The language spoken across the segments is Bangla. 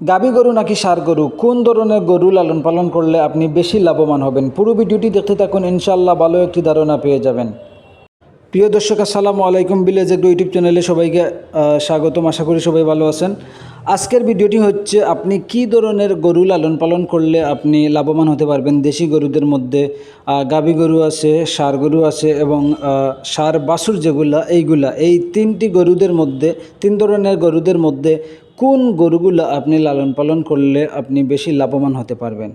গাভী গরু নাকি ষাঁড় গরু, কোন ধরনের গরু লালন পালন করলে আপনি বেশি লাভবান হবেন? পুরো ভিডিওটি দেখতে থাকুন, ইনশাআল্লাহ ভালো একটি ধারণা পেয়ে যাবেন। প্রিয় দর্শক, আসসালামু আলাইকুম। ভিলেজ এগ্রো ইউটিউব চ্যানেলে সবাইকে স্বাগতম। আশা করি সবাই ভালো আছেন। আজকের ভিডিওটি হচ্ছে আপনি কি ধরনের গরু লালন পালন করলে আপনি লাভবান হতে পারবেন। দেশি গরুদের মধ্যে গাভী গরু আছে, ষাঁড় গরু আছে এবং ষাঁড় বাছুর যেগুলা, এই তিনটি গরুদের মধ্যে, তিন ধরনের গরুদের মধ্যে কোন গরুগুলা আপনি লালন পালন করলে আপনি বেশি লাভবান হতে পারবেন।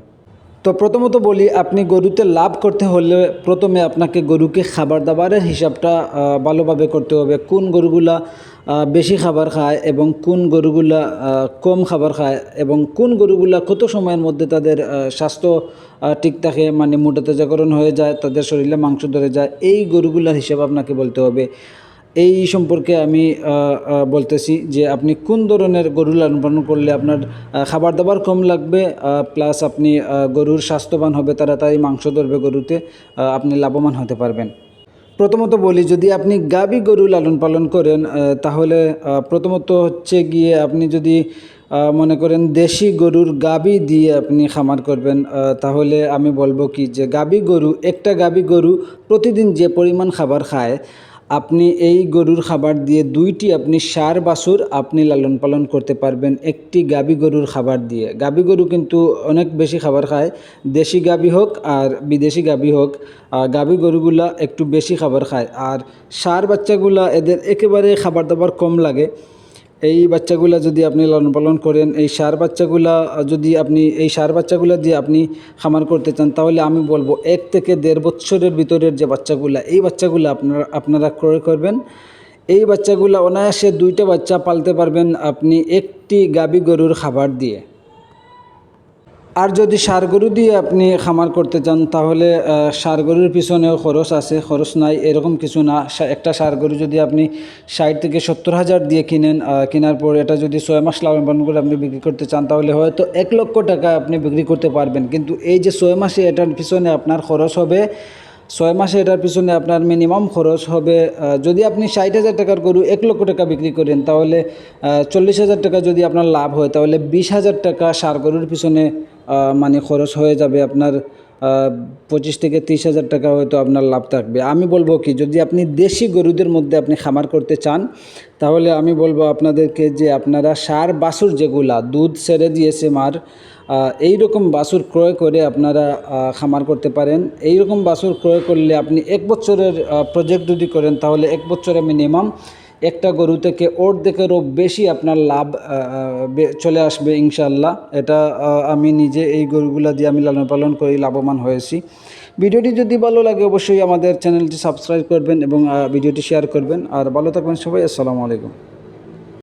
তো প্রথমত বলি, আপনি গরুতে লাভ করতে হলে প্রথমে আপনাকে গরুকে খাবার দাবারের হিসাবটা ভালোভাবে করতে হবে। কোন গরুগুলা বেশি খাবার খায় এবং কোন গরুগুলা কম খাবার খায় এবং কোন গরুগুলা কত সময়ের মধ্যে তাদের স্বাস্থ্য ঠিক থাকে, মানে মোটা তাজাকরণ হয়ে যায়, তাদের শরীরে মাংস ধরে যায়, এই গরুগুলার হিসাব আপনাকে বলতে হবে। এই সম্পর্কে আমি বলতেছি যে আপনি কোন ধরনের গরু লালন পালন করলে আপনার খাবার দাবার কম লাগবে, প্লাস আপনি গরুর স্বাস্থ্যবান হবে, তাড়াতাড়ি মাংস ধরবে গরুতে, আপনি লাভবান হতে পারবেন। প্রথমত বলি, যদি আপনি গাভী গরু লালন পালন করেন তাহলে প্রথমত হচ্ছে গিয়ে আপনি যদি মনে করেন দেশি গরুর গাভী দিয়ে আপনি খামার করবেন, তাহলে আমি বলবো কি যে একটা গাভী গরু প্রতিদিন যে পরিমাণ খাবার খায়, আপনি এই গরুর খাবার দিয়ে দুইটি আপনি ষাঁড় বাছুর আপনি লালন পালন করতে পারবেন একটি গাভী গরুর খাবার দিয়ে। গাভী গরু কিন্তু অনেক বেশি খাবার খায়, দেশি গাভী হোক আর বিদেশি গাভী হোক, গাভী গরুগুলা একটু বেশি খাবার খায়। আর ষাঁড় বাচ্চাগুলা এদের একেবারে খাবার দাবার কম লাগে। এই বাচ্চাগুলা যদি আপনি লালন পালন করেন, এই ষাঁড় বাচ্চাগুলা দিয়ে আপনি খামার করতে চান, তাহলে আমি বলবো 1 থেকে 1.5 বছরের ভিতরের যে বাচ্চাগুলা, এই বাচ্চাগুলা আপনারা ক্রয় করবেন। এই বাচ্চাগুলা অনায়াসে 2টা বাচ্চা পালতে পারবেন আপনি একটি গাভী গরুর খাবার দিয়ে। আর যদি ষাঁড় গরু দিয়ে আপনি খামার করতে চান, তাহলে ষাঁড় গরুর পিছনেও খরচ আছে, খরচ নাই এরকম কিছু না। একটা ষাঁড় গরু যদি আপনি 60 থেকে 70 হাজার দিয়ে কিনেন, কেনার পর এটা যদি 6 মাস লালন পালন করে আপনি বিক্রি করতে চান, তাহলে হয়তো 1 লক্ষ টাকা আপনি বিক্রি করতে পারবেন। কিন্তু এই যে 6 মাসে এটার পিছনে আপনার খরচ হবে, 6 মাসে এটার পিছনে আপনার মিনিমাম খরচ হবে, যদি আপনি 60,000 টাকার গরু 1 লক্ষ টাকা বিক্রি করেন, তাহলে 40,000 টাকা যদি আপনার লাভ হয়, তাহলে 20,000 টাকা ষাঁড় গরুর পিছনে মানে খরচ হয়ে যাবে আপনার। 25 থেকে 30,000 টাকা হয়তো আপনার লাভ থাকবে। আমি বলবো কি, যদি আপনি দেশি গরুদের মধ্যে আপনি খামার করতে চান, তাহলে আমি বলবো আপনাদেরকে যে আপনারা ষাঁড় বাছুর যেগুলা দুধ ছেড়ে দিয়েছে মার, এই রকম বাছুর ক্রয় করে আপনারা খামার করতে পারেন। এই রকম বাছুর ক্রয় করলে আপনি 1 বছরের প্রজেক্ট যদি করেন, তাহলে 1 বছরে মিনিমাম একটা গরু থেকে অর্ধেকেরও বেশি আপনার লাভ চলে আসবে ইনশাআল্লাহ। এটা আমি নিজে এই গরুগুলা দিয়ে আমি লালন পালন করে লাভবান হয়েছি। ভিডিওটি যদি ভালো লাগে অবশ্যই আমাদের চ্যানেলটি সাবস্ক্রাইব করবেন এবং ভিডিওটি শেয়ার করবেন। আর ভালো থাকবেন সবাই। আসসালামু আলাইকুম।